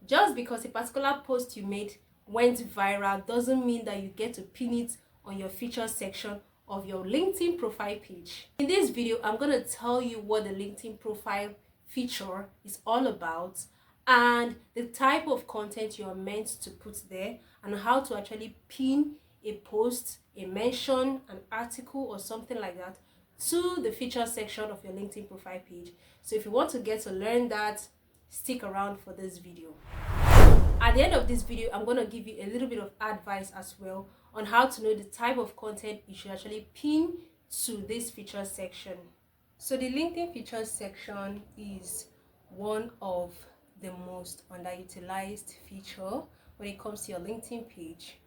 Just because a particular post you made went viral doesn't mean that you get to pin it on your featured section of your LinkedIn profile page. In this video, I'm going to tell you what the LinkedIn profile feature is all about, and the type of content you're meant to put there, and how to actually pin a post, a mention, an article or something like that to the featured section of your LinkedIn profile page. So if you want to get to learn that, stick around for this video. At the end of this video, I'm going to give you a little bit of advice as well on how to know the type of content you should actually pin to this featured section. So the LinkedIn featured section is one of the most underutilized feature when it comes to your LinkedIn page.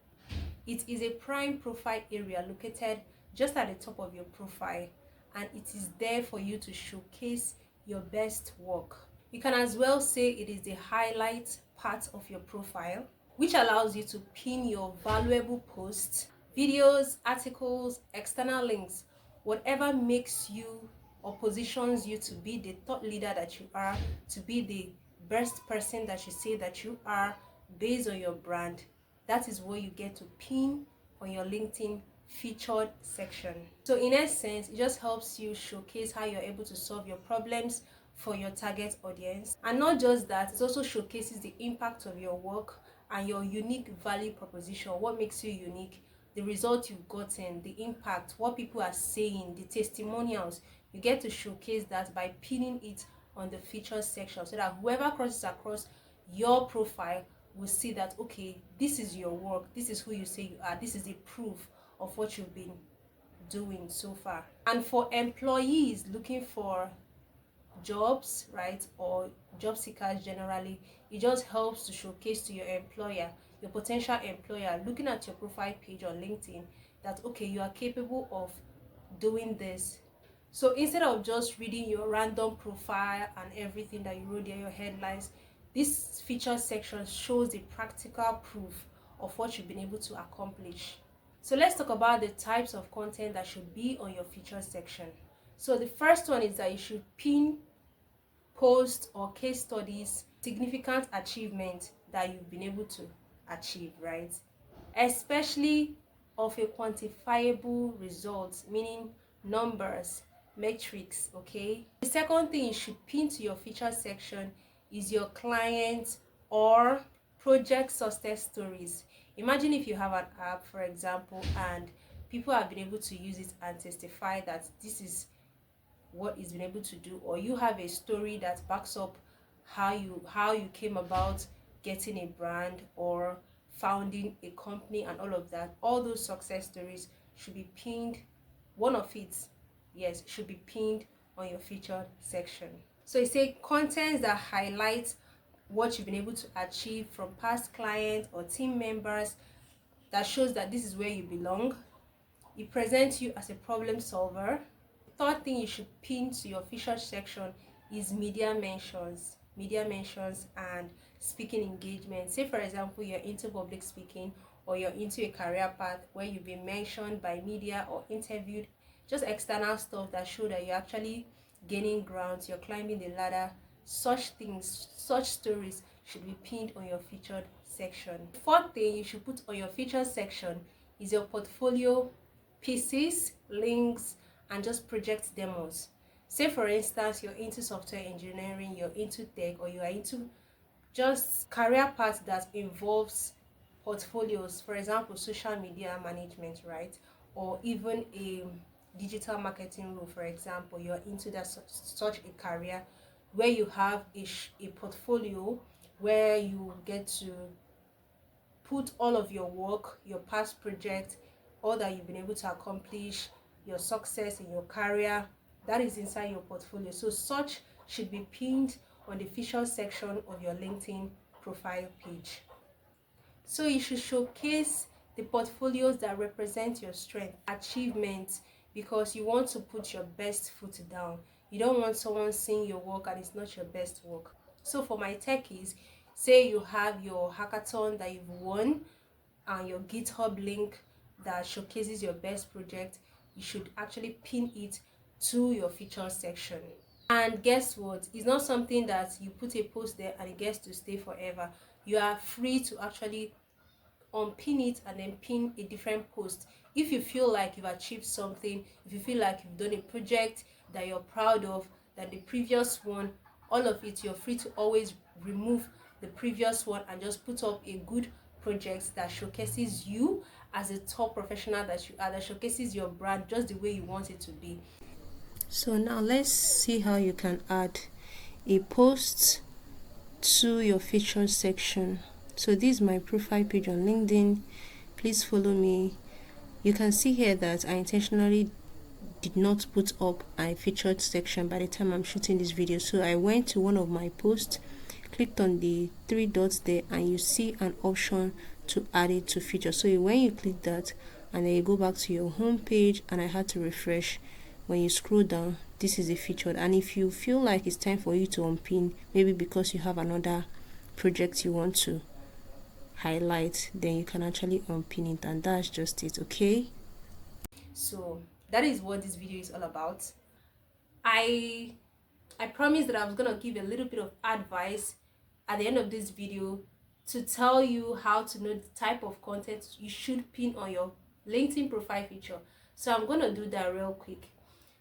It is a prime profile area located just at the top of your profile, and it is there for you to showcase your best work. You can as well say it is the highlight part of your profile, which allows you to pin your valuable posts, videos, articles, external links, whatever makes you or positions you to be the thought leader that you are, to be the best person that you say that you are based on your brand. That is what you get to pin on your LinkedIn featured section. So in essence, it just helps you showcase how you're able to solve your problems for your target audience. And not just that, it also showcases the impact of your work and your unique value proposition, what makes you unique, the result you've gotten, the impact, what people are saying, the testimonials. You get to showcase that by pinning it on the featured section, so that whoever crosses across your profile will see that, okay, this is your work, this is who you say you are, this is the proof of what you've been doing so far. And for employees looking for jobs, right, or job seekers generally, it just helps to showcase to your employer, your potential employer, looking at your profile page on LinkedIn, that okay, you are capable of doing this. So instead of just reading your random profile and everything that you wrote there, your headlines, this feature section shows the practical proof of what you've been able to accomplish. So let's talk about the types of content that should be on your feature section. So the first one is that you should pin posts or case studies, significant achievement that you've been able to achieve, right? Especially of a quantifiable results, meaning numbers, metrics, okay? The second thing you should pin to your feature section is your client or project success stories. Imagine if you have an app, for example, and people have been able to use it and testify that this is what it's been able to do, or you have a story that backs up how you came about getting a brand or founding a company and all of that. All those success stories should be pinned. One of it, yes, should be pinned on your featured section. So you say contents that highlight what you've been able to achieve from past clients or team members, that shows that this is where you belong. It presents you as a problem solver. Third thing you should pin to your featured section is media mentions and speaking engagement. Say for example, you're into public speaking, or you're into a career path where you've been mentioned by media or interviewed, just external stuff that show that you're actually gaining grounds, you're climbing the ladder. Such things, such stories should be pinned on your featured section. Fourth thing you should put on your featured section is your portfolio pieces, links, and just project demos. Say for instance, you're into software engineering, you're into tech, or you are into just career path that involves portfolios, for example social media management, right, or even a digital marketing role. For example, you're into that such a career where you have a portfolio where you get to put all of your work, your past project, all that you've been able to accomplish, your success in your career, that is inside your portfolio. So such should be pinned on the featured section of your LinkedIn profile page. So you should showcase the portfolios that represent your strength, achievements, because you want to put your best foot down. You don't want someone seeing your work and it's not your best work. So for my techies, say you have your hackathon that you've won and your GitHub link that showcases your best project, you should actually pin it to your featured section. And guess what? It's not something that you put a post there and it gets to stay forever. You are free to actually unpin it and then pin a different post if you feel like you've achieved something, if you feel like you've done a project that you're proud of than the previous one. All of it, you're free to always remove the previous one and just put up a good project that showcases you as a top professional that you are, that showcases your brand just the way you want it to be. So now let's see how you can add a post to your featured section. So this is my profile page on LinkedIn. Please follow me. You can see here that I intentionally did not put up a featured section by the time I'm shooting this video. So I went to one of my posts, clicked on the three dots there, and you see an option to add it to feature. So when you click that and then you go back to your home page, and I had to refresh, when you scroll down, this is a featured. And if you feel like it's time for you to unpin, maybe because you have another project you want to highlight, then you can actually unpin it, and that's just it. Okay, so that is what this video is all about. I promised that I was gonna give a little bit of advice at the end of this video to tell you how to know the type of content you should pin on your LinkedIn profile picture. So I'm gonna do that real quick.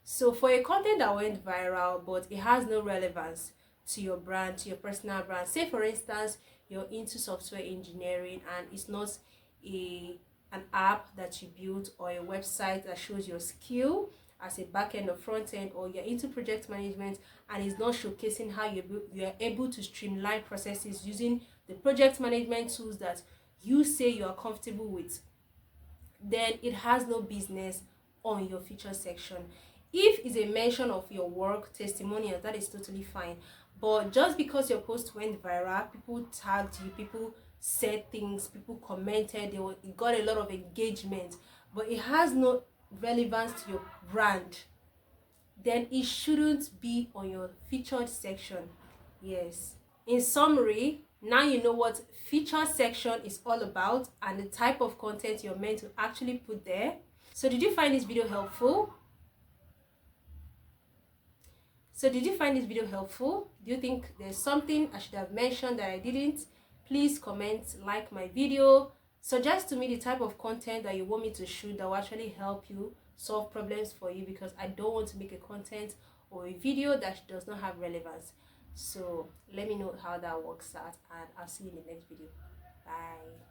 So for a content that went viral but it has no relevance to your brand, to your personal brand, say for instance you're into software engineering and it's not an app that you built or a website that shows your skill as a back-end or front-end, or you're into project management and it's not showcasing how you're able to streamline processes using the project management tools that you say you are comfortable with, then it has no business on your feature section. If it's a mention of your work, testimonials, that is totally fine. But just because your post went viral, people tagged you, people said things, people commented, it got a lot of engagement, but it has no relevance to your brand, then it shouldn't be on your featured section. Yes, in summary, now you know what featured section is all about and the type of content you're meant to actually put there. So did you find this video helpful? Do you think there's something I should have mentioned that I didn't? Please comment, like my video, suggest to me the type of content that you want me to shoot that will actually help you solve problems for you, because I don't want to make a content or a video that does not have relevance. So let me know how that works out, and I'll see you in the next video. Bye.